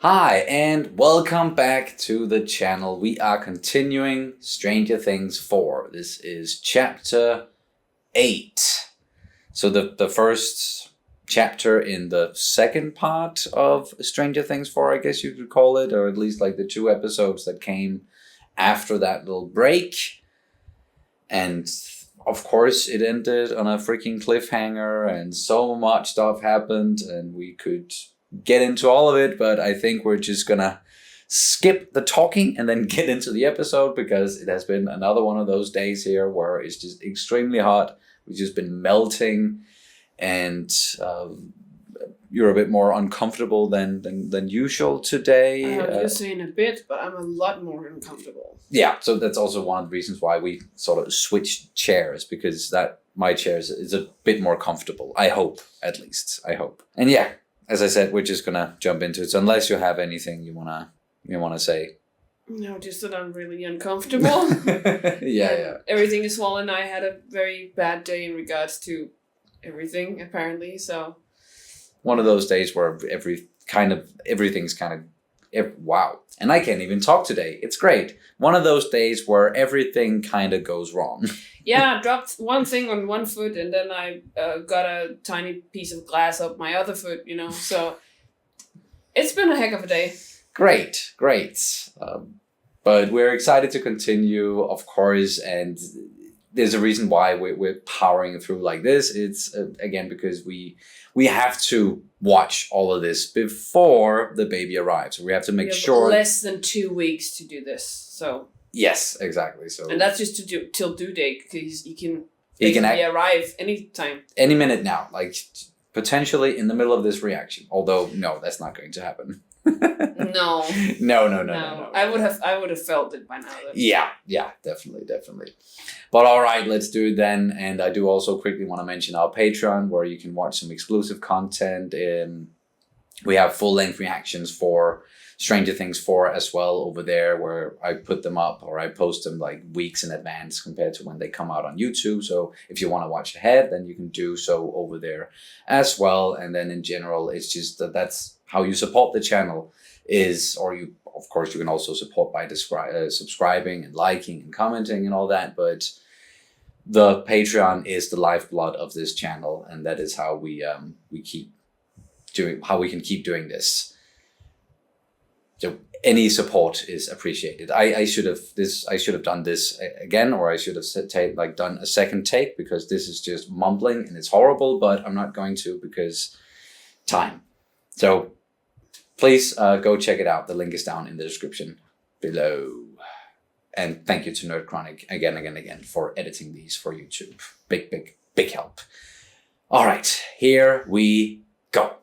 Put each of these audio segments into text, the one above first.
Hi, and welcome back to the channel. We are continuing Stranger Things 4. This is chapter 8. So the first chapter in the second part of Stranger Things 4, I guess you could call it, or at least like the 2 episodes that came after that little break. And of course, it ended on a freaking cliffhanger, and so much stuff happened, and we could get into all of it, but I think we're just gonna skip the talking and then get into the episode, because it has been another one of those days here where it's just extremely hot. We've just been melting, and you're a bit more uncomfortable than usual today. I was saying a bit, but I'm a lot more uncomfortable. Yeah, so that's also one of the reasons why we sort of switched chairs, because that my chair is a bit more comfortable. I hope, at least. I hope. And yeah, as I said, we're just gonna jump into it. So unless you have anything you wanna say. No, just that I'm really uncomfortable. Yeah. Everything is swollen. I had a very bad day in regards to everything, apparently. So one of those days where everything's wow. And I can't even talk today. It's great. One of those days where everything kind of goes wrong. Yeah, I dropped one thing on one foot, and then I got a tiny piece of glass up my other foot, So it's been a heck of a day. Great. But we're excited to continue, of course, and there's a reason why we're powering through like this. It's, again, because we have to watch all of this before the baby arrives. We have to make sure... less than 2 weeks to do this, so... Yes, exactly. So, and that's just till due date, because he can arrive anytime. Any minute now, like potentially in the middle of this reaction. Although, no, that's not going to happen. No. No. I would have felt it by now. Yeah, definitely. But all right, let's do it then. And I do also quickly want to mention our Patreon, where you can watch some exclusive content. We have full-length reactions for Stranger Things 4 as well over there, where I put them up, or I post them like weeks in advance compared to when they come out on YouTube. So if you want to watch ahead, then you can do so over there as well. And then in general, it's just that's how you support the channel of course, you can also support by subscribing and liking and commenting and all that. But the Patreon is the lifeblood of this channel, and that is how we can keep doing this. So any support is appreciated. I should have done this again, or I should have done a second take, because this is just mumbling and it's horrible. But I'm not going to, because time. So please go check it out. The link is down in the description below. And thank you to Nerd Chronic again for editing these for YouTube. Big help. All right, here we go.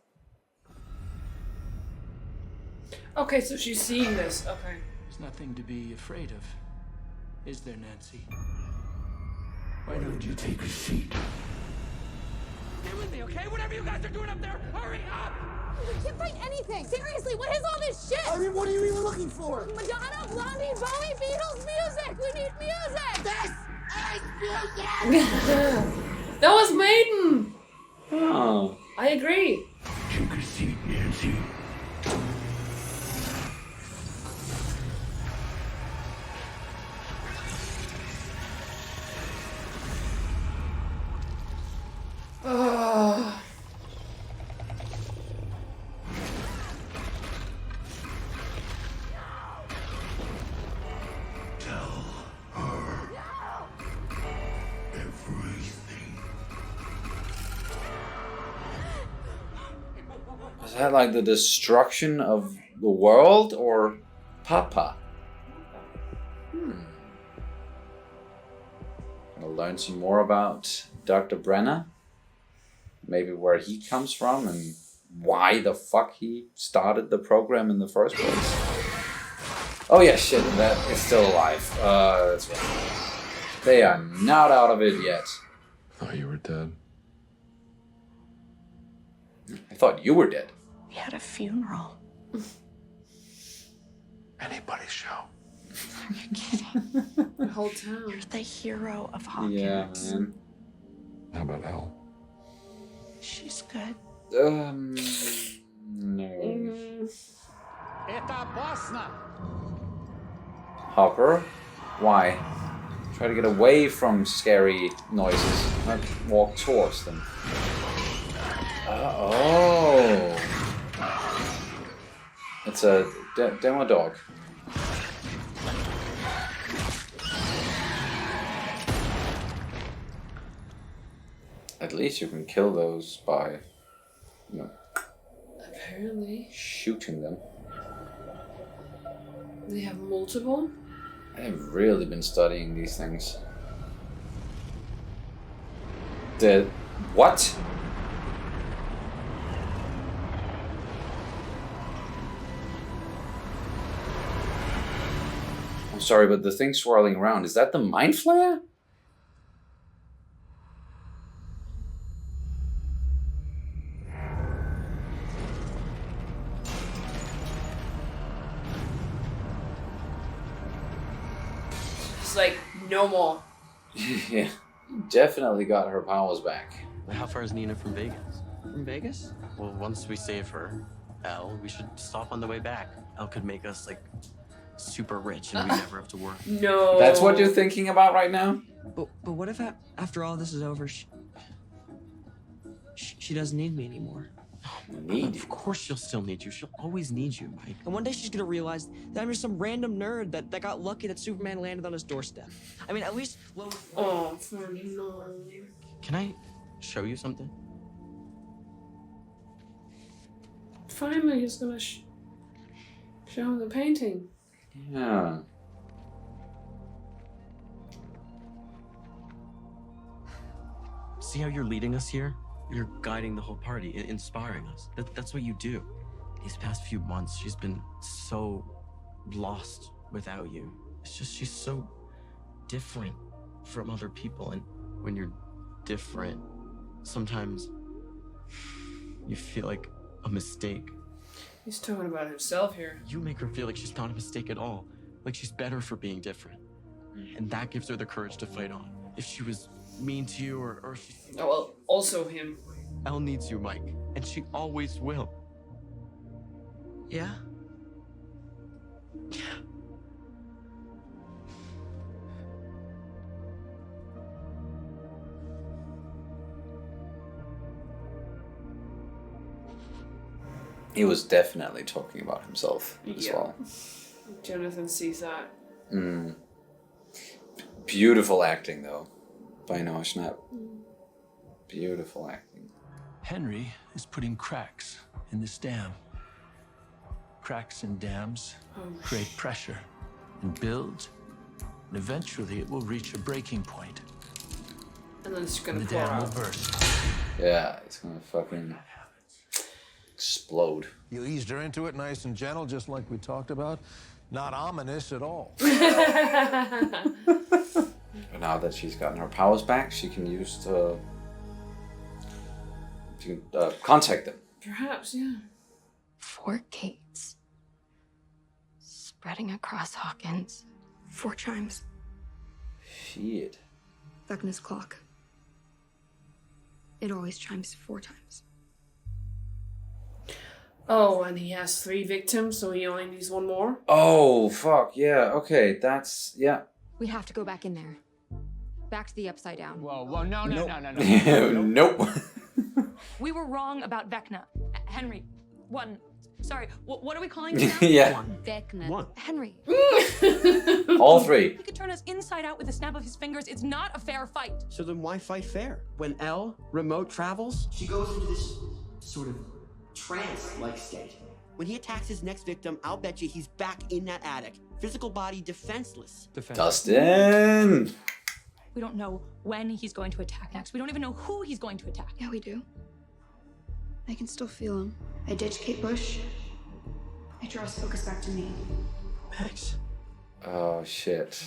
Okay, so she's seeing this. Okay. There's nothing to be afraid of, is there, Nancy? Why don't you take a seat? Stay with me, okay? Whatever you guys are doing up there, hurry up! We can't find anything. Seriously, what is all this shit? I mean, what are you even looking for? Madonna, Blondie, Bowie, Beatles, music. We need music. This is music! That was Maiden. Oh. I agree. Take a seat, Nancy. Is that like the destruction of the world, or Papa? Gonna learn some more about Dr. Brenner. Maybe where he comes from and why the fuck he started the program in the first place. Oh yeah, shit, that is still alive. That's right. They are not out of it yet. Thought you were dead. I thought you were dead. We had a funeral. Anybody's show. Are you kidding? The whole town. You're the hero of Hawkins. Yeah, man. How about Elle? She's good. No. Hopper? Why? Try to get away from scary noises, not walk towards them. Oh. It's a demo dog. At least you can kill those by, Apparently. shooting them. They have multiple? I've really been studying these things. The... what? I'm sorry, but the thing swirling around, is that the Mind Flayer? It's like, no more. Yeah, definitely got her powers back. How far is Nina from Vegas? From Vegas? Well, once we save her, Elle, we should stop on the way back. Elle could make us, like, super rich and we never have to work. No. That's what you're thinking about right now? But what if after all this is over, she doesn't need me anymore? Need Of course she'll still need you. She'll always need you, Mike. And one day she's gonna realize that I'm just some random nerd that got lucky that Superman landed on his doorstep. I mean, at least Lois... Oh, Ferdinand. Can I show you something? Finally, he's gonna show him the painting. Yeah. See how you're leading us here? You're guiding the whole party, inspiring us. That's what you do. These past few months, she's been so lost without you. It's just she's so different from other people. And when you're different, sometimes you feel like a mistake. He's talking about himself here. You make her feel like she's not a mistake at all. Like she's better for being different. And that gives her the courage to fight on. If she was mean to you or she... Oh, well, also him. Elle needs you, Mike. And she always will. Yeah? He was definitely talking about himself as Yeah. well. Jonathan sees that. Beautiful acting, though, by Noah Schnapp. Beautiful acting. Henry is putting cracks in this dam. Cracks in dams create pressure and build, and eventually it will reach a breaking point. And then it's And gonna the pour dam will out. burst. Yeah, it's gonna fucking explode. You eased her into it nice and gentle, just like we talked about. Not ominous at all. But now that she's gotten her powers back, she can use to contact them. Perhaps, yeah. 4 gates. Spreading across Hawkins. 4 chimes. Shit. Vecna's clock. It always chimes 4 times. Oh, and he has 3 victims, so he only needs 1 more? Oh, fuck, yeah, okay, that's, yeah. We have to go back in there. Back to the Upside Down. Whoa, no. Nope. We were wrong about Vecna. Henry, sorry, what are we calling him now? Yeah, Vecna. Henry. all 3. He could turn us inside out with a snap of his fingers. It's not a fair fight. So then why fight fair? When Elle remote travels, she goes into this sort of trance-like state. When he attacks his next victim, I'll bet you he's back in that attic. Physical body defenseless. Dustin! We don't know when he's going to attack next. We don't even know who he's going to attack. Yeah, we do. I can still feel him. I ditch Kate Bush. I draw his focus back to me. Max. Oh, shit.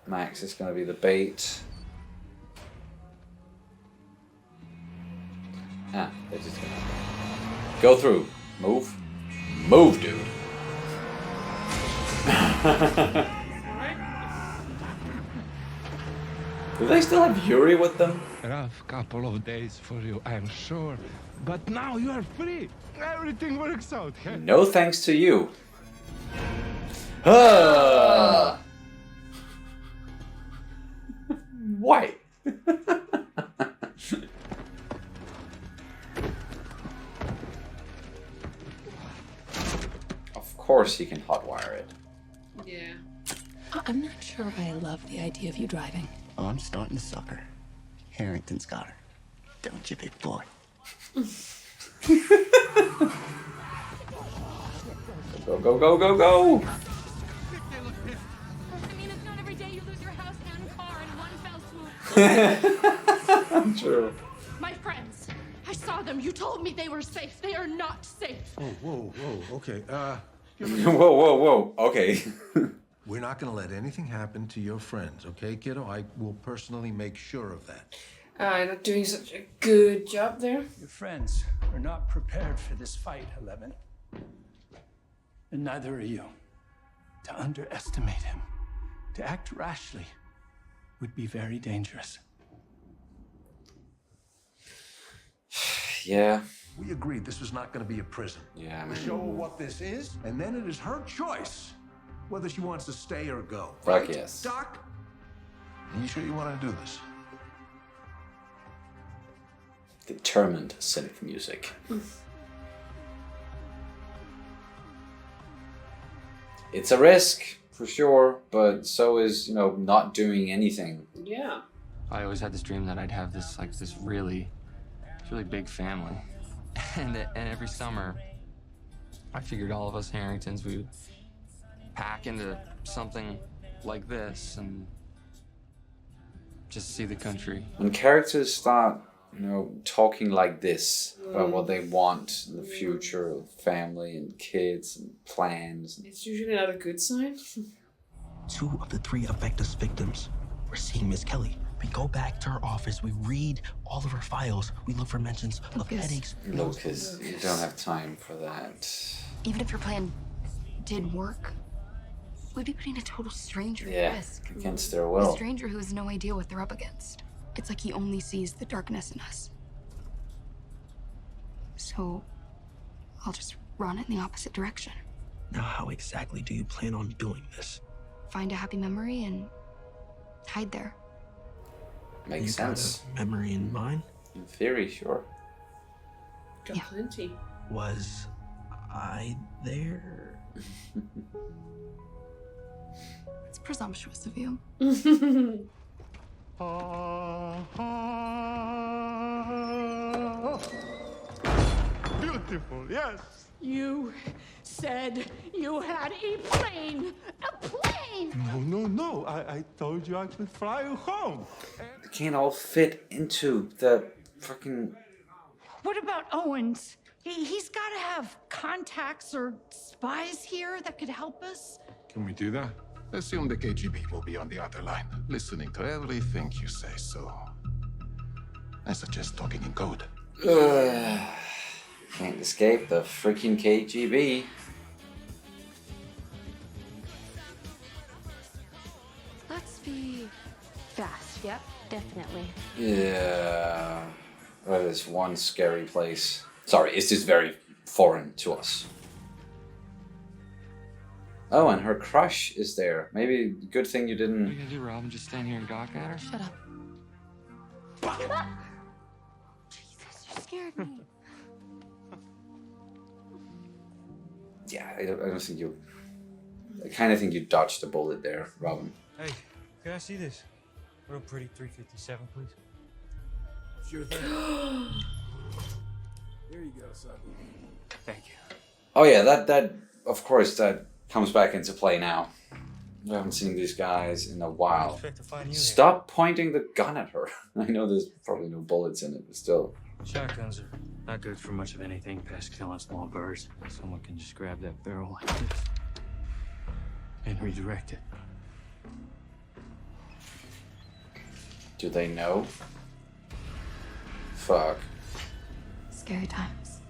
Max is gonna be the bait. Ah, they're just gonna go through. Move. Move, dude. Do they still have Yuri with them? Rough couple of days for you, I'm sure. But now you are free. Everything works out. Huh? No thanks to you. Ah! Why? Of course he can hotwire it. Yeah. I'm not sure I love the idea of you driving. Oh, I'm starting to suck her. Harrington's got her. Don't you, big boy? Go, go, go, go, go! I mean, it's not every day you lose your house and car in one fell swoop. True. My friends, I saw them. You told me they were safe. They are not safe. Oh, whoa, okay. Whoa, whoa, whoa. Okay. We're not gonna let anything happen to your friends, okay, kiddo? I will personally make sure of that. I'm not doing such a good job there. Your friends are not prepared for this fight, 11. And neither are you. To underestimate him, to act rashly, would be very dangerous. Yeah. We agreed this was not gonna be a prison. Yeah, We man. show her what this is, and then it is her choice whether she wants to stay or go. Fuck yes. Doc? Are you sure you want to do this? Determined synth music. It's a risk, for sure, but so is, not doing anything. Yeah. I always had this dream that I'd have this really big family. And every summer, I figured all of us Harringtons, we would pack into something like this and just see the country. When characters start, talking like this about what they want in the future of family and kids and plans. It's usually not a good sign. 2 of the 3 of Vecna's victims were seeing Miss Kelly. We go back to her office, we read all of her files, we look for mentions of headaches. Lucas, you don't have time for that. Even if your plan did work, we'd be putting a total stranger at risk. Against their A will. stranger who has no idea what they're up against. It's like he only sees the darkness in us. So, I'll just run in the opposite direction. Now, how exactly do you plan on doing this? Find a happy memory and hide there. Makes sense. Got a memory in mind? In theory, sure. Got plenty. Was I there? It's presumptuous of you. Beautiful, yes. You said you had a plane. A plane! No. I told you I could fly you home. They can't all fit into the fucking... What about Owens? He's got to have contacts or spies here that could help us. Can we do that? Assume the KGB will be on the other line, listening to everything you say, so I suggest talking in code. Can't escape the freaking KGB. Let's be fast. Yep, definitely. Yeah. That is one scary place. Sorry, it's just very foreign to us. Oh, and her crush is there. Maybe good thing you didn't... What are you gonna do, Robin? Just stand here and gawk at her? Shut up. Jesus, you scared me. Yeah, I don't think you... I kind of think you dodged the bullet there, Robin. Hey, can I see this? Real pretty 357, please. Sure thing. Here you go, son. Thank you. Oh yeah, that of course, that comes back into play now. I haven't seen these guys in a while. Expect to find you Stop pointing the gun at her. I know there's probably no bullets in it, but still. Shotguns are not good for much of anything past killing small birds. Someone can just grab that barrel like this and redirect it. Do they know? Fuck. Scary times.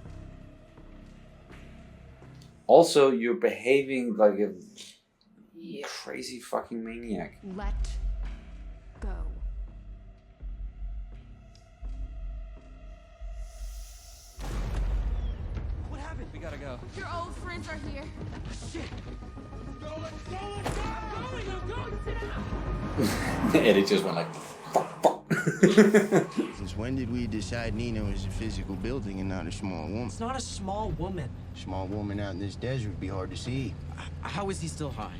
Also, you're behaving like a crazy fucking maniac. Let go. Your old friends are here. Shit. Eddie just went like, Since when did we decide Nino is a physical building and not a small woman? It's not a small woman. Small woman out in this desert would be hard to see. How is he still high?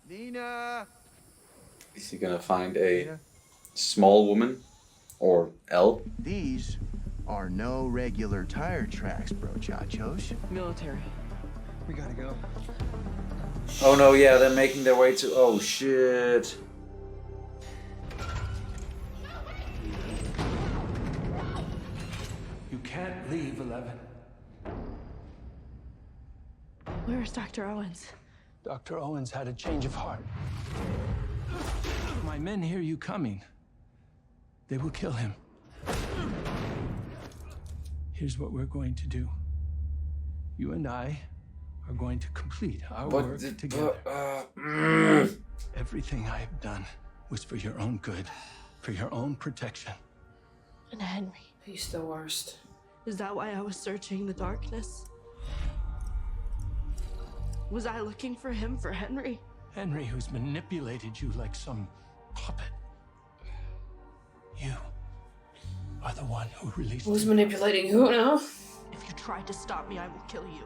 Nina! Is he gonna find a small woman? Or L? These are no regular tire tracks, bro, chachos. Military. We gotta go. Oh no, yeah, they're making their way to... Oh shit. You can't leave, 11. Where's Dr. Owens? Dr. Owens had a change of heart. My men hear you coming. They will kill him. Here's what we're going to do. You and I are going to complete our work together. Everything I have done was for your own good, for your own protection. And Henry. He's the worst. Is that why I was searching the darkness? Was I looking for him for Henry? Henry, who's manipulated you like some puppet. You are the one who released Who's him. manipulating who now? If you try to stop me, I will kill you.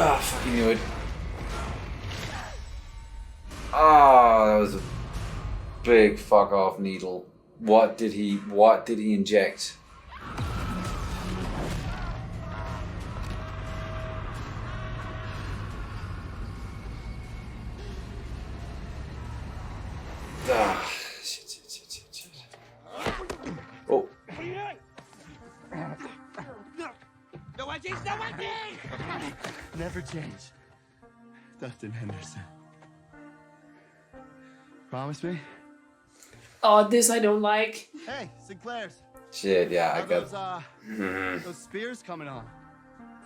Ah, fucking knew it. Ah, that was a big fuck off needle. What did he inject? Ah, shit. Oh. Never change. Dustin Henderson. Promise me? Oh, this I don't like. Hey, Sinclair's. Shit, yeah, I How got... those spears coming on.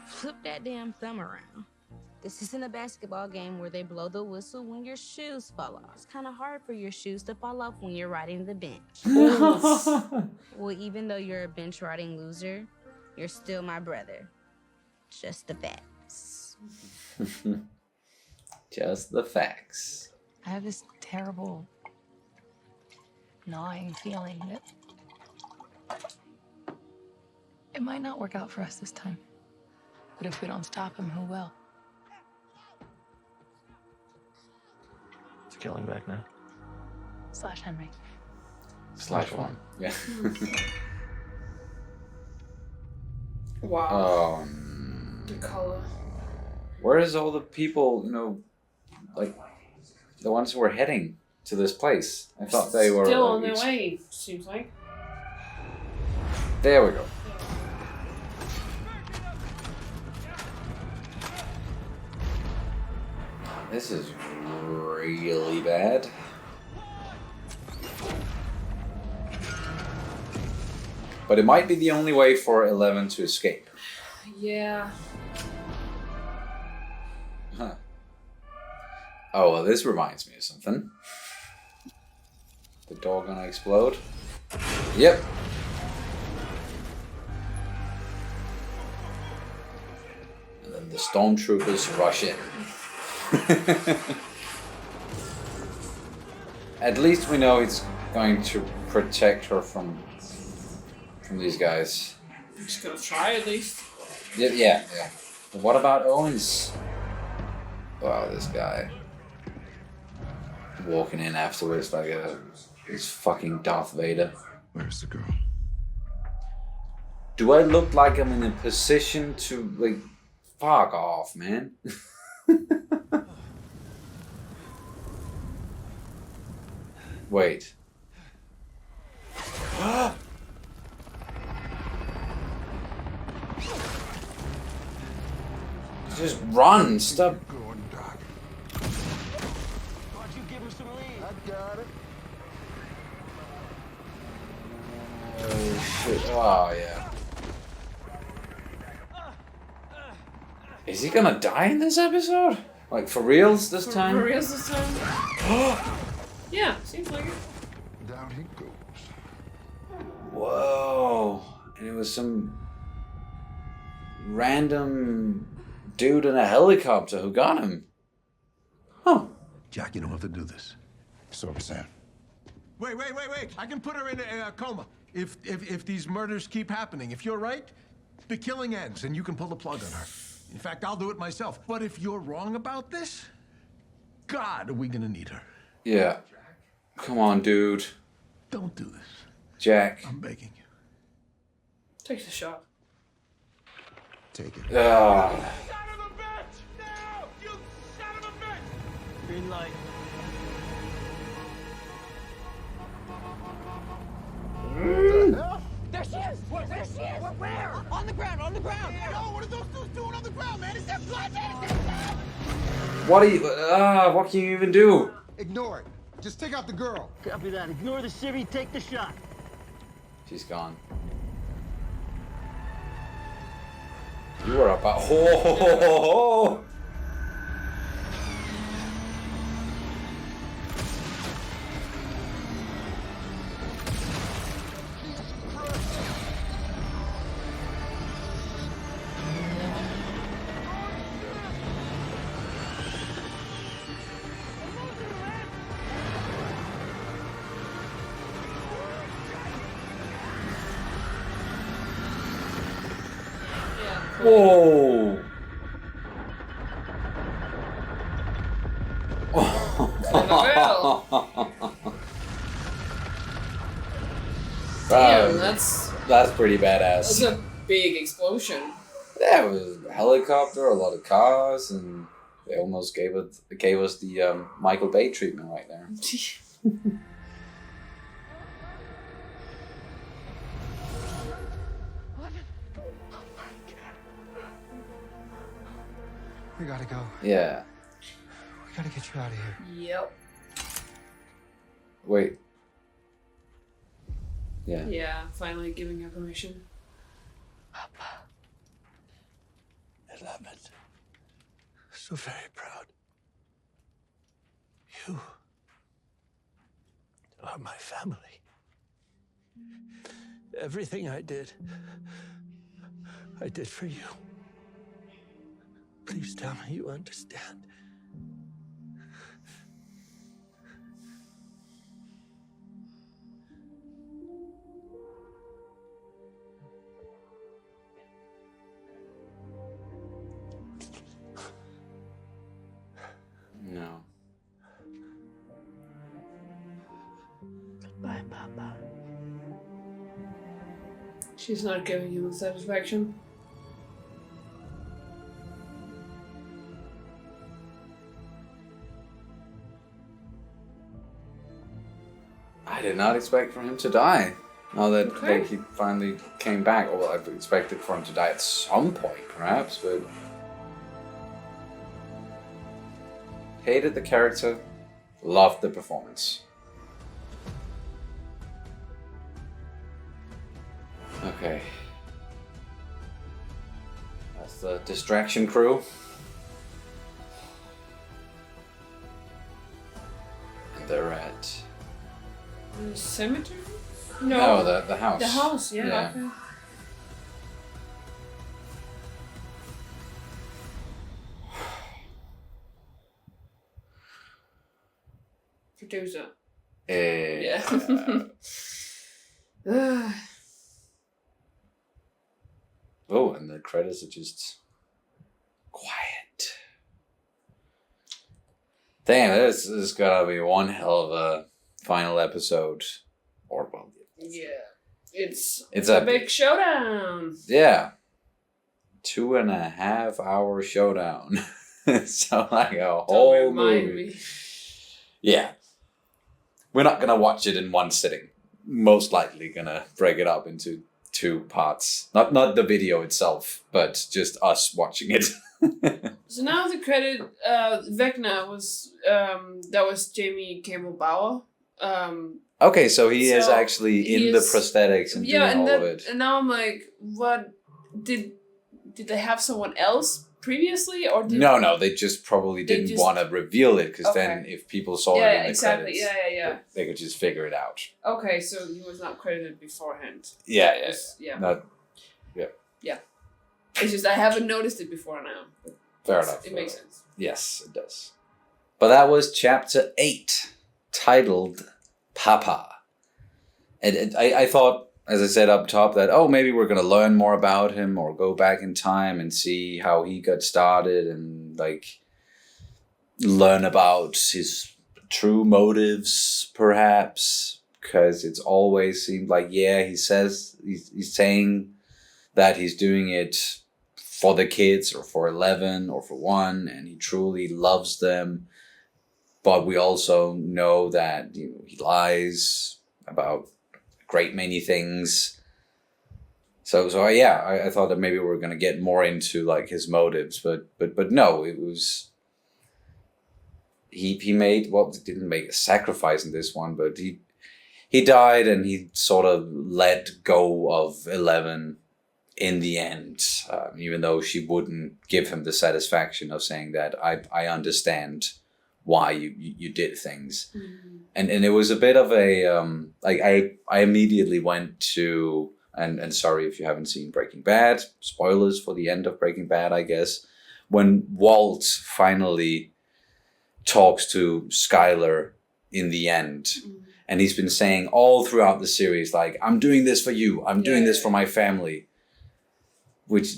Flip that damn thumb around. This isn't a basketball game where they blow the whistle when your shoes fall off. It's kind of hard for your shoes to fall off when you're riding the bench. Well, even though you're a bench riding loser, you're still my brother. Just the facts. Just the facts. I have this terrible, gnawing feeling that it might not work out for us this time. But if we don't stop him, who will? It's killing back now. Slash Henry. Slash one. Yeah. Wow. Oh, the color. where is all the people, you know, like the ones who were heading to this place? I thought they were still like, on their way, seems like. There we go. This is really bad. But it might be the only way for 11 to escape. Yeah. Huh. Oh, well, this reminds me of something. The door gonna explode? Yep. And then the stormtroopers rush in. At least we know it's going to protect her from these guys. I'm just gonna try at least. Yeah. But what about Owens? Wow, this guy walking in afterwards like he's fucking Darth Vader. Where's the girl? Do I look like I'm in a position to like fuck off, man? Wait. Just run, stop. Going, Doc. Why'd you give him some lead? I got it. Oh shit. Oh yeah. Is he gonna die in this episode? Like for reals this time? For reals this time? Yeah, seems like it. Down he goes. Whoa. And it was some random dude in a helicopter who got him. Huh. Jack, you don't have to do this. So I'm saying. Wait. I can put her in a coma. If these murders keep happening, if you're right, the killing ends and you can pull the plug on her. In fact, I'll do it myself. But if you're wrong about this, God, are we gonna need her? Yeah. Come on, dude. Don't do this. Jack. I'm begging you. Take the shot. Take it. Green light. There she is! There she is! Where? On the ground, on the ground! Yo, what are those dudes doing on the ground, man? Is that climax? What can you even do? Ignore it. Just take out the girl. Copy that. Ignore the civvy, take the shot. She's gone. You were about. Oh. Whoa! Damn, that's pretty badass. That's a big explosion. Yeah, it was a helicopter, a lot of cars, and they almost gave us the Michael Bay treatment right there. We gotta go. Yeah. We gotta get you out of here. Yep. Wait. Yeah. Yeah, finally giving her permission. 11. So very proud. You are my family. Everything I did for you. Please tell me you understand. No. Goodbye, Papa. She's not giving him the satisfaction. I did not expect for him to die. Now that like, he finally came back. Well, I expected for him to die at some point, perhaps, but hated the character, loved the performance. Okay. That's the distraction crew. And they're at... The cemetery? No, the house. The house, yeah. Okay. Producer. Yeah. Oh, and the credits are just quiet. Damn, this is gotta be one hell of a final episode. Or, well, yeah. It's a big showdown. Yeah. 2.5 hour showdown. So like a whole movie. Yeah. We're not gonna watch it in one sitting. Most likely gonna break it up into 2 parts. Not the video itself, but just us watching it. So now the credit, Vecna was, that was Jamie Campbell Bower. Okay, so he is actually in the prosthetics and doing all of it. And now I'm like, what did they have someone else previously, or did No, they just probably didn't want to reveal it, because then if people saw it in the exactly. credits, they could just figure it out. Okay, so he was not credited beforehand. Yeah. Yeah. It's just I haven't noticed it before now. Fair enough. It makes sense. Yes, it does. But that was chapter 8, titled Papa. And I thought, as I said up top, that, maybe we're going to learn more about him or go back in time and see how he got started and, learn about his true motives, perhaps. Because it's always seemed like, he says, he's saying that he's doing it for the kids or for 11 or for 1, and he truly loves them. But we also know that he lies about a great many things. So I thought that maybe we were going to get more into his motives, but no, it was he didn't make a sacrifice in this one, but he died, and he sort of let go of 11 in the end, even though she wouldn't give him the satisfaction of saying that I understand why you did things. Mm-hmm. And it was a bit of a I immediately went to, and sorry if you haven't seen Breaking Bad, spoilers for the end of Breaking Bad, I guess, when Walt finally talks to Skyler in the end. Mm-hmm. And he's been saying all throughout the series, I'm doing this for you, I'm doing this for my family. Which,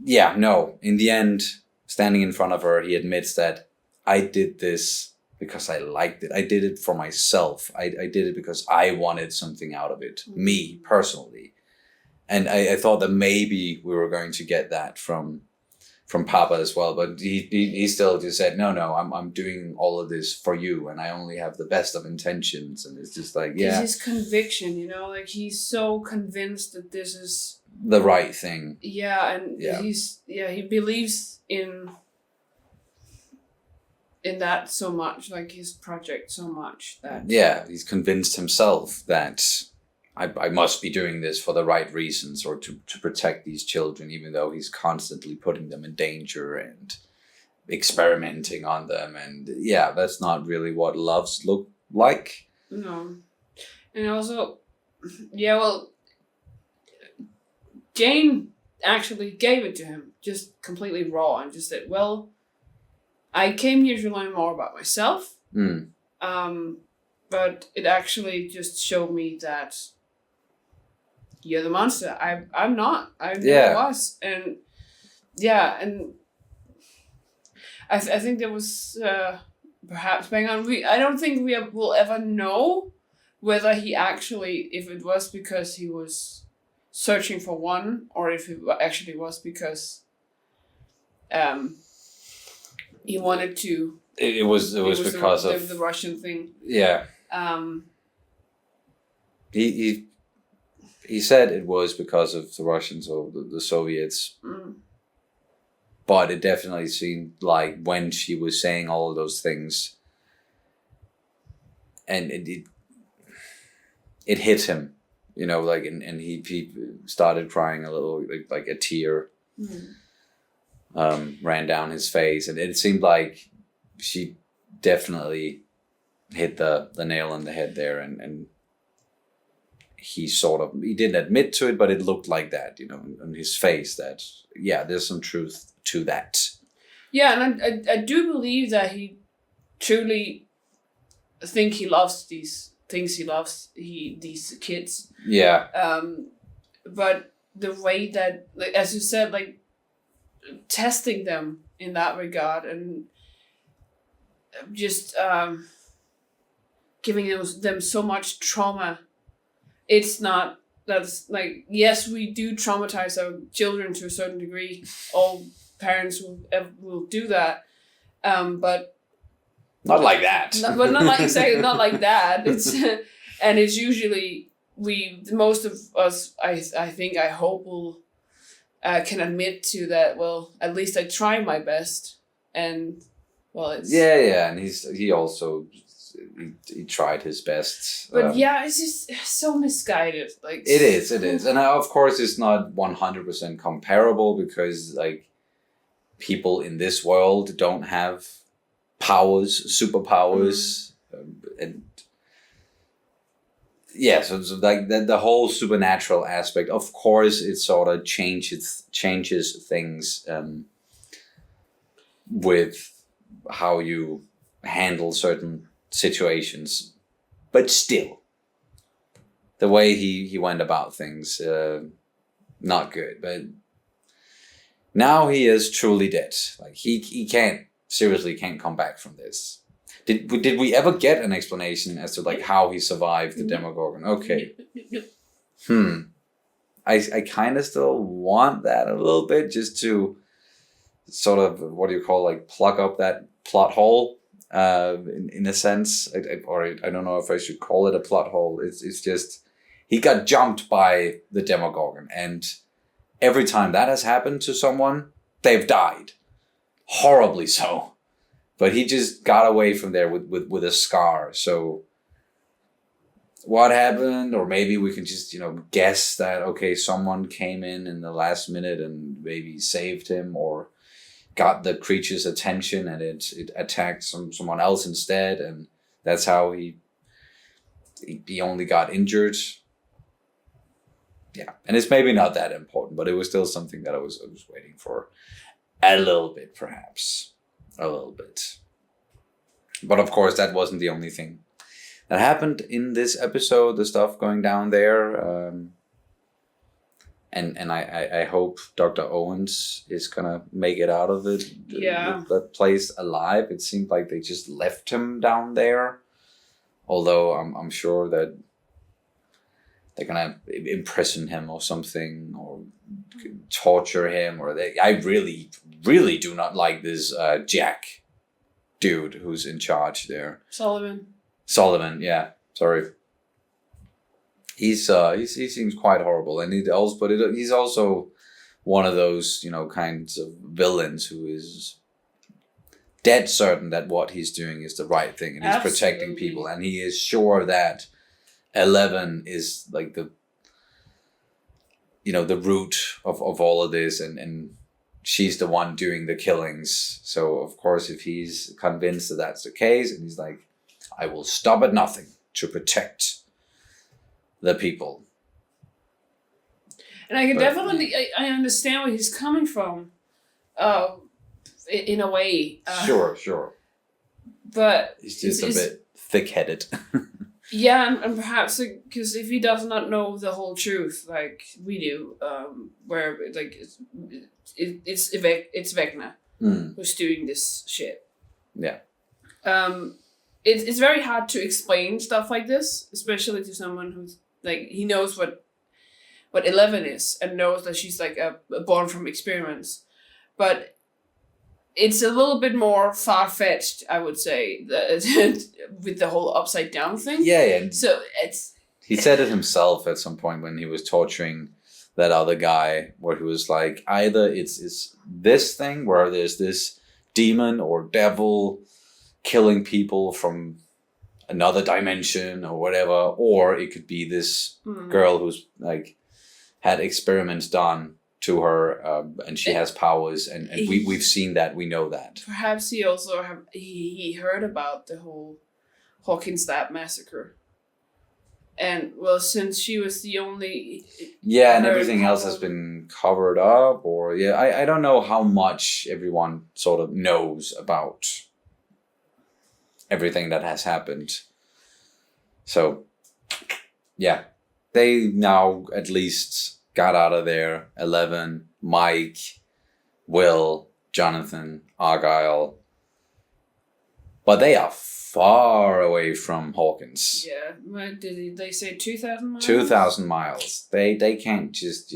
in the end, standing in front of her, he admits that I did this because I liked it. I did it for myself. I did it because I wanted something out of it, me personally. And I thought that maybe we were going to get that from Papa as well, but he still just said, no, I'm doing all of this for you, and I only have the best of intentions. And it's just it's his conviction, he's so convinced that this is the right thing. Yeah, and he believes in that so much, his project so much that he's convinced himself that I must be doing this for the right reasons, or to protect these children, even though he's constantly putting them in danger and experimenting on them. And that's not really what loves look like. No. And also, Jane actually gave it to him just completely raw and just said, well, I came here to learn more about myself. But it actually just showed me that you're the monster. I'm not. I never was. And and I think there was perhaps bang on. I don't think we will ever know whether he actually, if it was because he was searching for one, or if it actually was because he wanted to. It was because of the Russian thing. Yeah. He said it was because of the Russians or the Soviets. But it definitely seemed like when she was saying all of those things, and it hit him, and he started crying a little, like a tear ran down his face, and it seemed like she definitely hit the nail on the head there, and he didn't admit to it, but it looked like that, on his face, that there's some truth to that. Yeah, and I do believe that he truly think he loves these things. He loves these kids. Yeah. But the way that, as you said, testing them in that regard, and just giving them so much trauma. It's not, that's yes, we do traumatize our children to a certain degree. All parents will do that. But not like that. But not like that. It's and it's usually most of us, I think, I hope will can admit to that. Well, at least I try my best, and it's and he also he tried his best. But it's just so misguided. It is, and of course it's not 100% comparable, because people in this world don't have superpowers, and yeah, so like the whole supernatural aspect. Of course, it sort of changes things with how you handle certain situations, but still, the way he went about things, not good. But now he is truly dead. Like he can't come back from this. Did we ever get an explanation as to like how he survived the Demogorgon? Okay. I kind of still want that a little bit, just to sort of, what do you call, like, plug up that plot hole, in a sense. I don't know if I should call it a plot hole. It's just, he got jumped by the Demogorgon, and every time that has happened to someone, they've died. Horribly so. But he just got away from there with a scar. So what happened? Or maybe we can just, guess that, okay, someone came in the last minute and maybe saved him, or got the creature's attention and it attacked someone else instead. And that's how he only got injured. Yeah. And it's maybe not that important, but it was still something that I was waiting for a little bit, perhaps. A little bit. But of course, that wasn't the only thing that happened in this episode, the stuff going down there. And I hope Dr. Owens is gonna make it out of it. Yeah. That place alive. It seemed like they just left him down there. Although I'm sure that they're gonna imprison him or something, or torture him, or I really, really do not like this Jack dude who's in charge there. Sullivan, yeah. Sorry. He seems quite horrible, and he's also one of those kinds of villains who is dead certain that what he's doing is the right thing, and he's protecting people, and he is sure that 11 is like the root of all of this, and she's the one doing the killings. So of course, if he's convinced that that's the case, and he's like, I will stop at nothing to protect the people. And I can definitely, I understand where he's coming from, in a way. Sure. But he's just a bit thick-headed. Yeah, and perhaps because if he does not know the whole truth, like we do, where like it's Vecna who's doing this shit. Yeah. It's very hard to explain stuff like this, especially to someone who's like, he knows what 11 is and knows that she's like a born from experiments, but it's a little bit more far-fetched, I would say, with the whole upside down thing. Yeah. So he said it himself at some point when he was torturing that other guy, where he was like, either it's this thing where there's this demon or devil killing people from another dimension or whatever, or it could be this girl who's like had experiments done to her, and she has powers, and we've seen that, we know that. Perhaps he also he heard about the whole Hawkins Lab massacre, and well, since she was the only and everything else has been covered up, or I don't know how much everyone sort of knows about everything that has happened. So they now at least got out of there. 11, Mike, Will, Jonathan, Argyle. But they are far away from Hawkins. Yeah, what did they say? 2,000 miles? 2,000 miles. They can't just,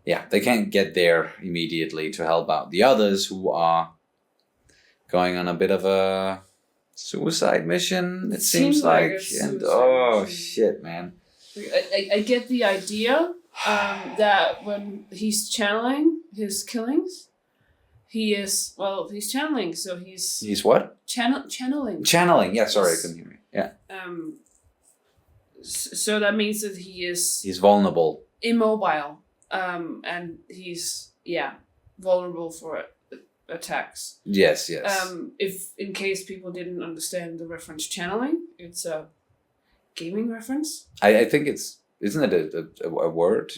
they can't get there immediately to help out the others who are going on a bit of a suicide mission, it seems like. And shit, man. I get the idea that when he's channeling his killings, he's channeling, so he's what? Channeling. Channeling, yeah, sorry, I couldn't hear you. Yeah. So that means that he's vulnerable. Immobile. And he's vulnerable for attacks. Yes. If in case people didn't understand the reference channeling, it's a gaming reference. I think isn't it a word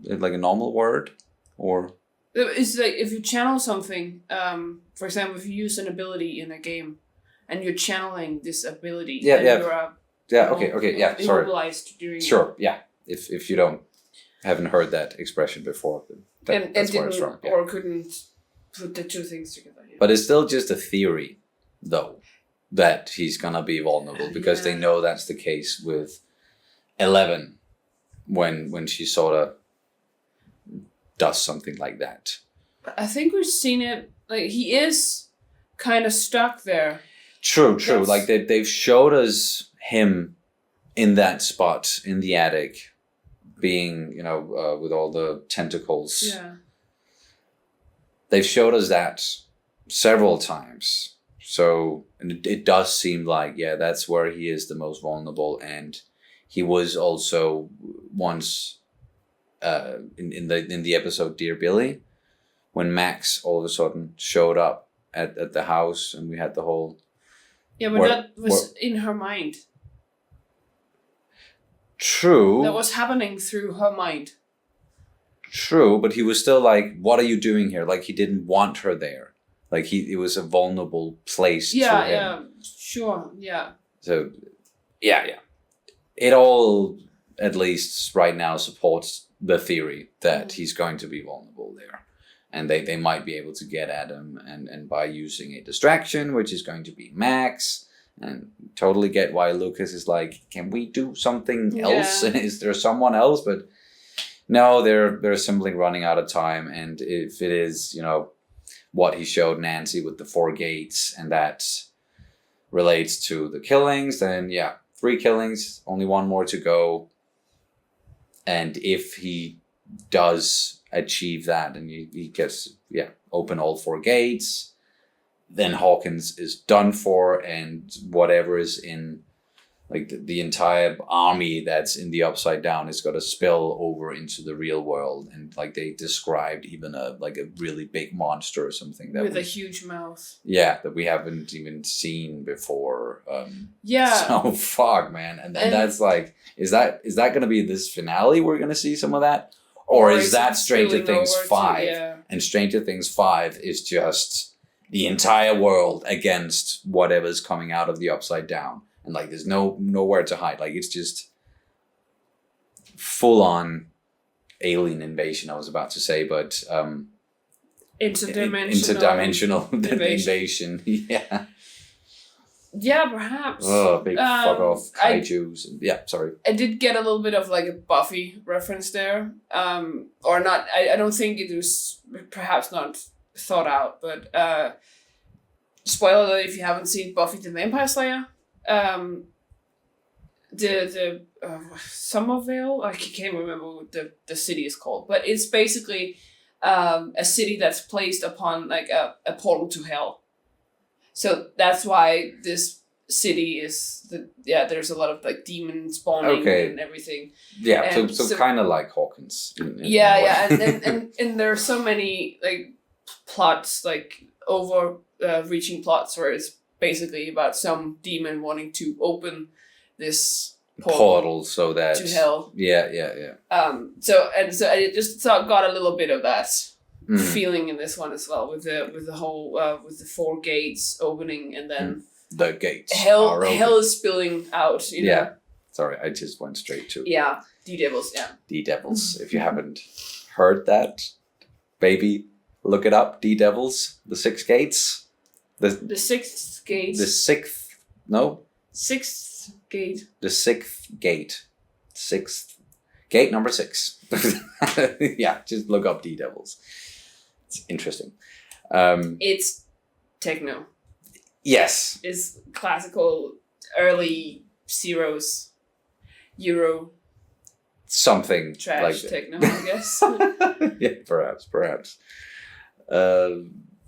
like a normal word or? It's like if you channel something, for example, if you use an ability in a game, and you're channeling this ability, Yeah. you're Sorry. immobilized during. Sure. Yeah. If you haven't heard that expression before, that's where it's from. Yeah. Or couldn't put the two things together. Yeah. But it's still just a theory, though, that he's gonna be vulnerable because they know that's the case with 11 when she sort of does something like that. I think we've seen it. Like he is kind of stuck there. True. Like they've showed us him in that spot in the attic, being with all the tentacles. Yeah. They've showed us that several times. So and it does seem like that's where he is the most vulnerable, and he was also once in the episode Dear Billy, when Max all of a sudden showed up at the house and we had the whole. Yeah, but that was in her mind. True. That was happening through her mind. True, but he was still like, "What are you doing here?" Like he didn't want her there. Like it was a vulnerable place. Yeah, to him. yeah, sure, yeah. So, yeah. It all, at least right now, supports the theory that he's going to be vulnerable there. And they might be able to get at him and by using a distraction, which is going to be Max. And totally get why Lucas is like, can we do something else? And is there someone else? But no, they're simply running out of time. And if it is, what he showed Nancy with the 4 gates, and that relates to the killings, then 3 killings, only 1 more to go. And if he does achieve that and he gets, open all 4 gates, then Hawkins is done for, and whatever is in like the entire army that's in the Upside Down is going to spill over into the real world. And like they described even a really big monster or something that with a huge mouth. Yeah, that we haven't even seen before. Yeah. So fuck, man. And that's like, is that going to be this finale? We're going to see some of that, or is that Stranger Things 5? And Stranger Things 5 is just the entire world against whatever's coming out of the Upside Down. And like, there's nowhere to hide. Like, it's just full on alien invasion. I was about to say, but interdimensional invasion. Yeah. Yeah, perhaps. Oh, big fuck off kaijus. Sorry. I did get a little bit of like a Buffy reference there, or not. I don't think it was perhaps not thought out, but spoiler alert if you haven't seen Buffy the Vampire Slayer. The Somerville, I can't remember what the city is called, but it's basically a city that's placed upon like a portal to hell. So that's why this city is there's a lot of like demon spawning and everything. Yeah, and so kind of like Hawkins. And there are so many like plots, like reaching plots where it's basically about some demon wanting to open this portal so that to hell. Yeah. So I just got a little bit of that feeling in this one as well, with the whole with the 4 gates opening and then the gates hell is spilling out. You know? Sorry, I just went straight to D-Devils. D-Devils. If you haven't heard that, baby, look it up. D-Devils, the 6 gates. The 6th gate. The 6th. No. 6th gate. The 6th gate. 6th gate number 6. Just look up D-Devils. It's interesting. It's techno. Yes. It's classical early zeros Euro. Something trash like techno, I guess. Yeah, perhaps.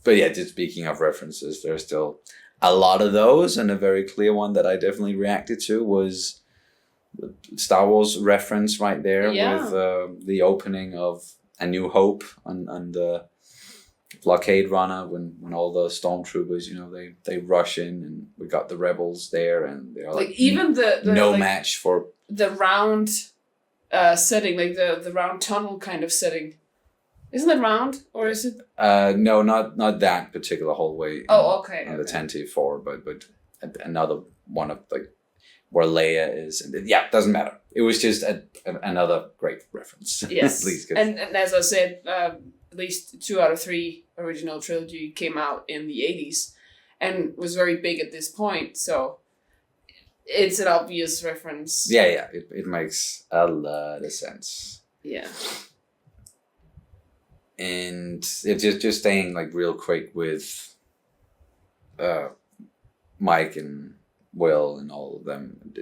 But just speaking of references, there's still a lot of those, and a very clear one that I definitely reacted to was the Star Wars reference right there with the opening of A New Hope on the blockade runner when all the stormtroopers, they rush in, and we got the rebels there, and they're like even the no match for the round setting, like the round tunnel kind of setting. Isn't it round, or is it? No, not that particular hallway. Oh, okay. On the 10T4, but another one of like where Leia is, and doesn't matter. It was just another great reference. Yes, Please, and as I said, at least 2 out of 3 original trilogy came out in the 80s, and was very big at this point. So it's an obvious reference. Yeah, it makes a lot of sense. Yeah. And it's just staying like real quick with Mike and Will and all of them.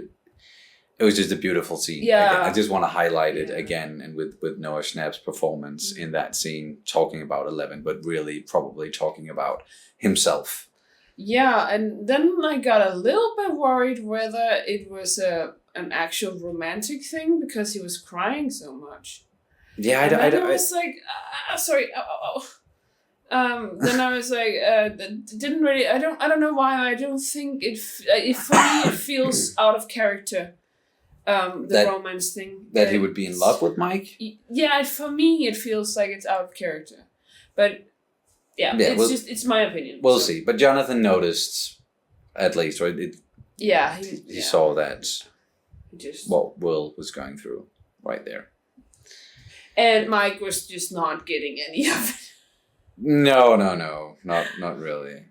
It was just a beautiful scene. Yeah. I just want to highlight it again, and with Noah Schnapp's performance in that scene, talking about 11, but really probably talking about himself. Yeah, and then I got a little bit worried whether it was an actual romantic thing, because he was crying so much. Yeah, I was like, sorry. Then I was like, didn't really. I don't know why. I don't think it. For me, it feels out of character. The romance thing. That he would be in love with Mike. Yeah, for me, it feels like it's out of character, but it's my opinion. We'll see. But Jonathan noticed, at least, right? He saw that. What Will was going through right there. And Mike was just not getting any of it. No, not really.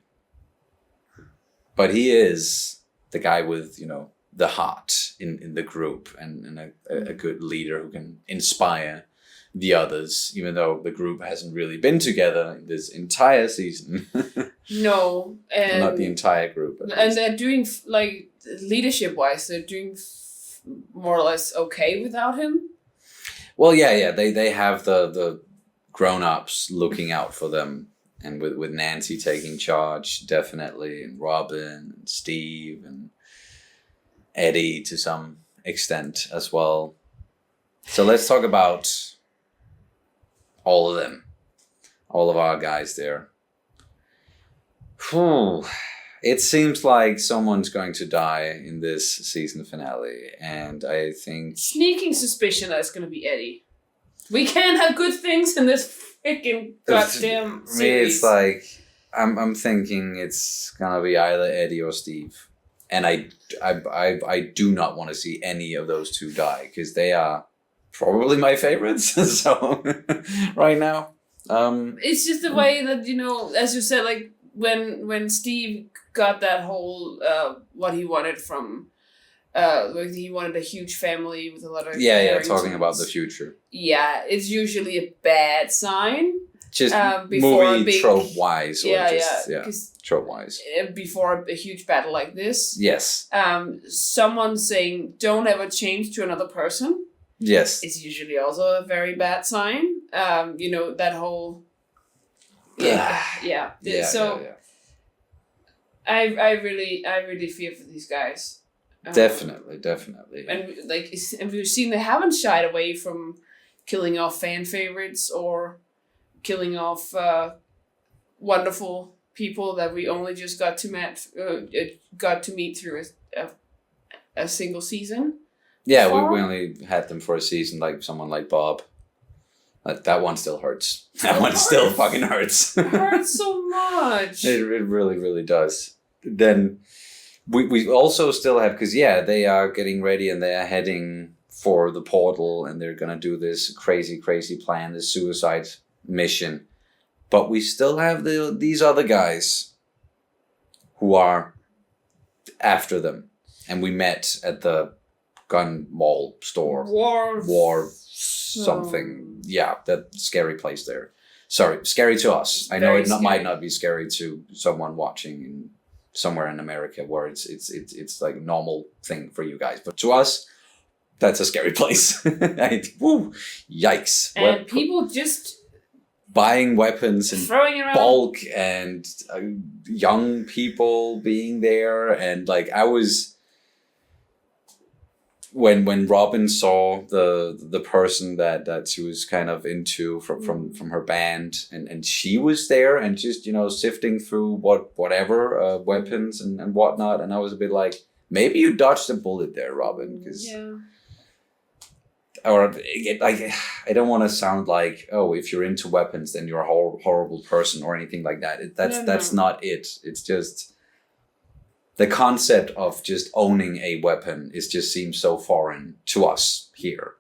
But he is the guy with, the heart in the group, and a good leader who can inspire the others, even though the group hasn't really been together this entire season. No, and not the entire group. And they're doing, like, leadership-wise, they're doing more or less okay without him. Well, yeah, they have the grown-ups looking out for them, and with Nancy taking charge, definitely, and Robin, and Steve, and Eddie to some extent as well. So let's talk about all of them, all of our guys there. Whew. It seems like someone's going to die in this season finale, and I think... Sneaking suspicion that it's going to be Eddie. We can't have good things in this freaking goddamn series. For me, it's like, I'm thinking it's going to be either Eddie or Steve. And I do not want to see any of those two die, because they are probably my favorites. So, right now. It's just the way that, as you said, like, when Steve got that whole what he wanted from like he wanted a huge family with a lot of talking about the future. Yeah, it's usually a bad sign. Just movie trope wise, trope wise. Before a huge battle like this, yes. Someone saying "Don't ever change to another person." Yes, it's usually also a very bad sign. That whole. Yeah. I really fear for these guys. Definitely. And we've seen they haven't shied away from killing off fan favorites or killing off wonderful people that we only just got to meet through a single season. Yeah, we only had them for a season, like someone like Bob. That one still hurts. That one still fucking hurts. It hurts so much. It really, really does. Then we also still have, because they are getting ready and they are heading for the portal, and they're going to do this crazy plan, this suicide mission. But we still have these other guys who are after them. And we met at the gun mall store. War something. Yeah, that scary place there. Sorry, scary to us. I know it might not be scary to someone watching somewhere in America where it's like a normal thing for you guys. But to us, that's a scary place. Yikes. And people just... buying weapons in bulk, and young people being there. And like, when Robin saw the person that she was kind of into from her band, and she was there and just, you know, sifting through whatever weapons and whatnot, and I was a bit like, maybe you dodged a bullet there, Robin, because or like, I don't want to sound like, oh, if you're into weapons then you're a horrible person or anything like that. That's not it. It's just the concept of just owning a weapon just seems so foreign to us here.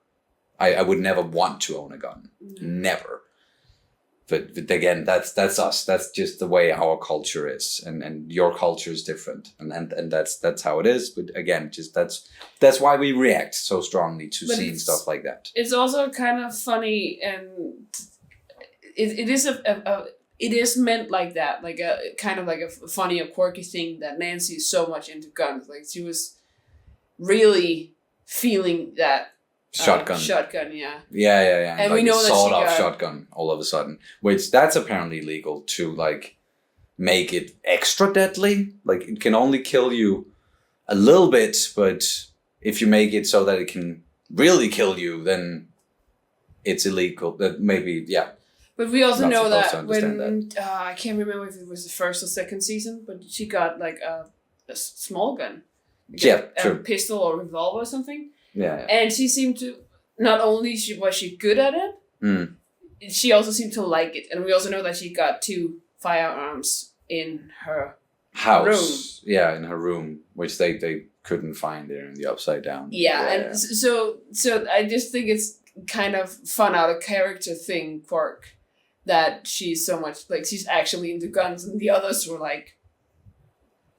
I would never want to own a gun. Never. But again, that's us. That's just the way our culture is, and your culture is different, and that's how it is. But again, just that's why we react so strongly to seeing stuff like that. It's also kind of funny, and it is meant like that, like a kind of like a funny or quirky thing that Nancy is so much into guns. Like she was really feeling that. Shotgun, yeah. Yeah. And like we know that sawed she off got shotgun all of a sudden, which that's apparently legal to like make it extra deadly. Like it can only kill you a little bit, but if you make it so that it can really kill you, then it's illegal. That maybe, yeah. But we also know that when that. I can't remember if it was the first or second season, but she got like a small gun, like a pistol or revolver or something. Yeah. And she seemed to, not only was she good at it, she also seemed to like it. And we also know that she got 2 firearms in her house. Yeah, in her room, which they couldn't find there in the Upside Down. Yeah. So I just think it's kind of fun out of character thing, quirk, that she's so much, like she's actually into guns, and the others were like,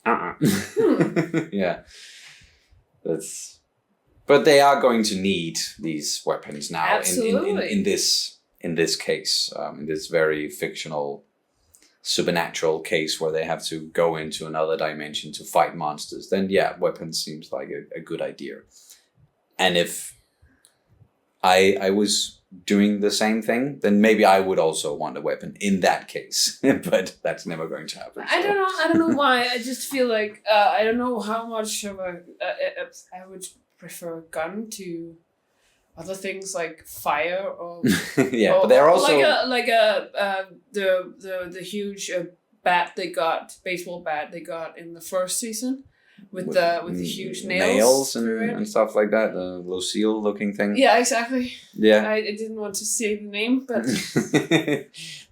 Yeah. But they are going to need these weapons now. Absolutely. in this case, in this very fictional, supernatural case where they have to go into another dimension to fight monsters. Then yeah, weapons seems like a good idea. And if I was doing the same thing, then maybe I would also want a weapon in that case. But that's never going to happen. I don't know why. I just feel like I don't know how much of I would prefer a gun to other things like fire or but they're also the huge baseball bat they got in the first season with the huge nails and stuff like that, the Lucille looking thing. Yeah, exactly. Yeah, I didn't want to say the name, but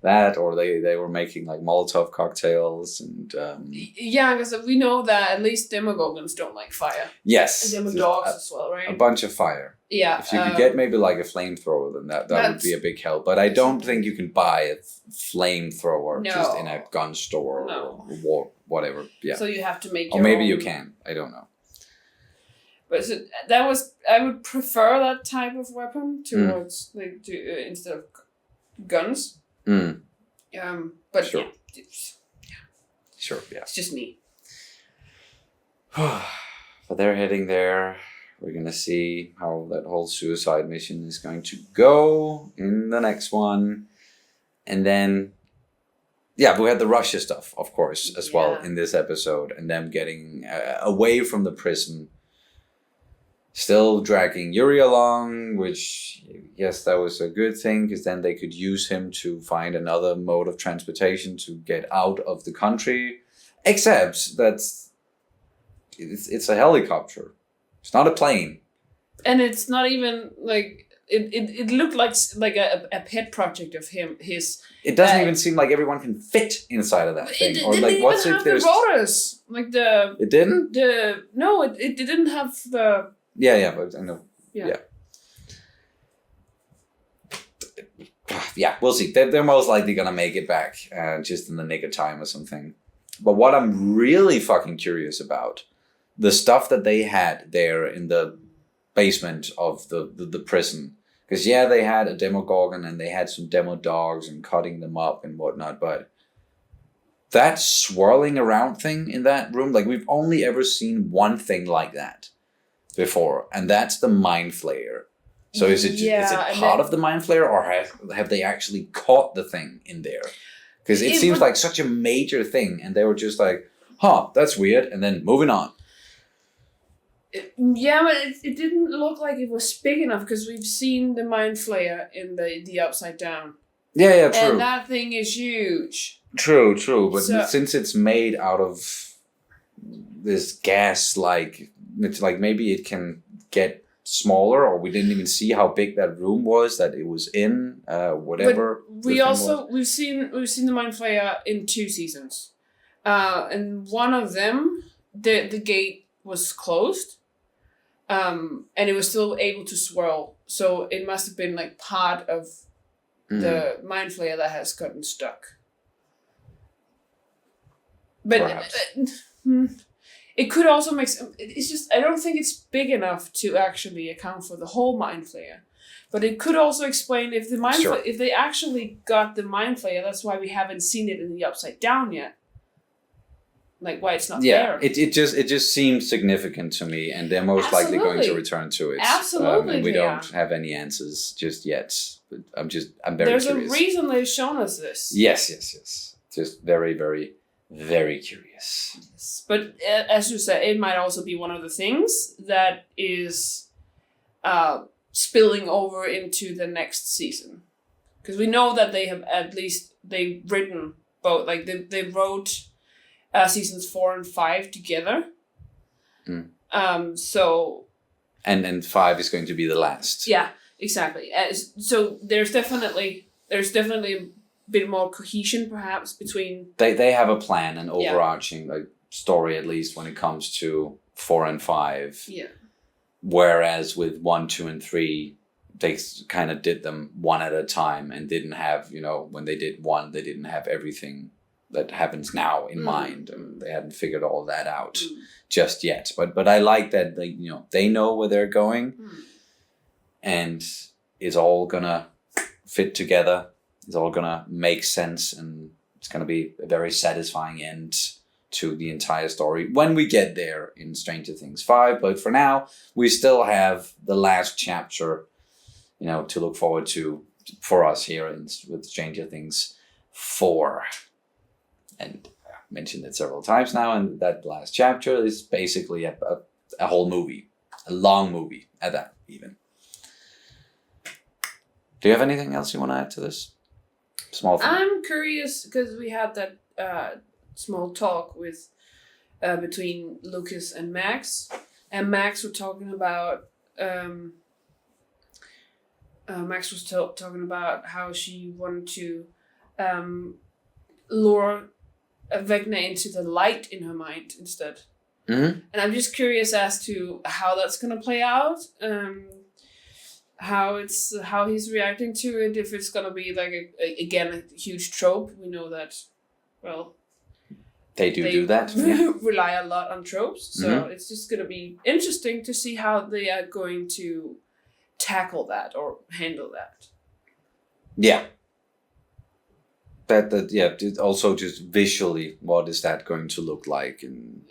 that, or they were making like Molotov cocktails and yeah, because we know that at least Demogorgons don't like fire. Yes, and Demodogs as well, right? A bunch of fire. Yeah, if you could get maybe like a flamethrower, then that would be a big help. But I don't think you can buy a flamethrower just in a gun store or whatever. Yeah. So you have to make. Or maybe you can. I don't know. But so I would prefer that type of weapon towards instead of guns. But sure. Yeah. Sure. Yeah. It's just me. But they're heading there. We're gonna see how that whole suicide mission is going to go in the next one, and then. Yeah, we had the Russia stuff, of course, as well in this episode, and them getting away from the prison, still dragging Yuri along, which, yes, that was a good thing, because then they could use him to find another mode of transportation to get out of the country, except that it's a helicopter. It's not a plane. And it's not even, like... It looked like a pet project of his. It doesn't even seem like everyone can fit inside of that thing. It or didn't like, even what's have if there's the rotors. Like the. It didn't. It didn't have the. Yeah, but I know. Yeah. Yeah, we'll see. They're most likely gonna make it back, just in the nick of time or something. But what I'm really fucking curious about, the stuff that they had there in the basement of the prison. Because, yeah, they had a Demogorgon and they had some demo dogs and cutting them up and whatnot, but that swirling around thing in that room, like, we've only ever seen one thing like that before, and that's the Mind Flayer. So is it part of the Mind Flayer, or have they actually caught the thing in there? Because it seems like such a major thing, and they were just like, huh, that's weird, and then moving on. Yeah, but it didn't look like it was big enough because we've seen the Mind Flayer in the Upside Down. Yeah, true. And that thing is huge. True. But So, since it's made out of this gas, it's like maybe it can get smaller, or we didn't even see how big that room was that it was in. Whatever. But we've seen the Mind Flayer in 2 seasons, and one of them the gate was closed, and it was still able to swirl. So it must have been like part of the Mind Flayer that has gotten stuck. But it could also make sense. It's just, I don't think it's big enough to actually account for the whole Mind Flayer. But it could also explain if the Mind Flayer, if they actually got the Mind Flayer, that's why we haven't seen it in the Upside Down yet. Like why it's not there. It just seems significant to me, and they're most likely going to return to it. Absolutely, and we don't have any answers just yet. But I'm very There's curious. a reason they've shown us this. Yes. Just very, very, very curious. Yes. But as you said, it might also be one of the things that is spilling over into the next season, because we know that they've written both. Like they wrote seasons 4 and 5 together. So. And 5 is going to be the last. Yeah, exactly. So there's definitely a bit more cohesion, perhaps, between. They have a plan, an overarching story, at least when it comes to 4 and 5. Yeah. Whereas with 1, 2, and 3, they kind of did them one at a time and didn't have, when they did 1, they didn't have everything that happens now in mind, and they hadn't figured all that out just yet. But I like that they know where they're going, and it's all gonna fit together. It's all gonna make sense, and it's gonna be a very satisfying end to the entire story when we get there in Stranger Things 5. But for now, we still have the last chapter, to look forward to for us here with Stranger Things 4. And I mentioned it several times now, and that last chapter is basically a whole movie, a long movie at that even. Do you have anything else you want to add to this? Small thing. I'm curious because we had that small talk with between Lucas and Max were talking about talking about how she wanted to lure Vecna into the light in her mind instead. And I'm just curious as to how that's gonna play out. How he's reacting to it. If it's gonna be like a huge trope. We know that. Well, they do that. Yeah. Rely a lot on tropes, so it's just gonna be interesting to see how they are going to tackle that or handle that. Yeah. Also just visually, what is that going to look like? And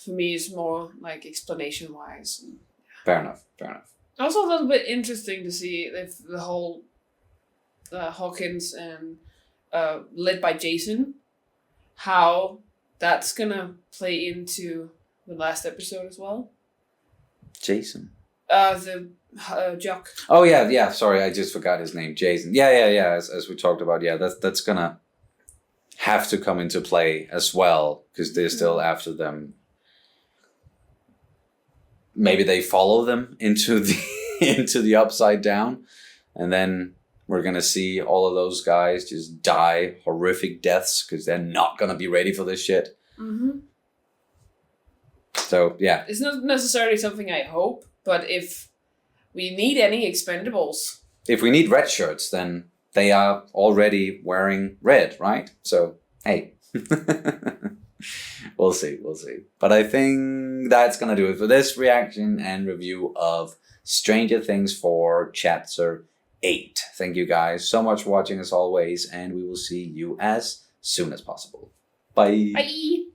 for me, it's more like explanation wise. Fair enough. Also, a little bit interesting to see if the whole Hawkins and led by Jason, how that's gonna play into the last episode as well. Jason. The Jock. Oh yeah. Sorry, I just forgot his name. Jason. Yeah. As we talked about, that's gonna have to come into play as well, because they're still after them. Maybe they follow them into the Upside Down, and then we're gonna see all of those guys just die horrific deaths because they're not gonna be ready for this shit. So yeah, it's not necessarily something I hope, but if we need any expendables, if we need red shirts, then they are already wearing red, right? So hey. We'll see. But I think that's going to do it for this reaction and review of Stranger Things 4 Chapter 8. Thank you guys so much for watching as always, and we will see you as soon as possible. Bye. Bye.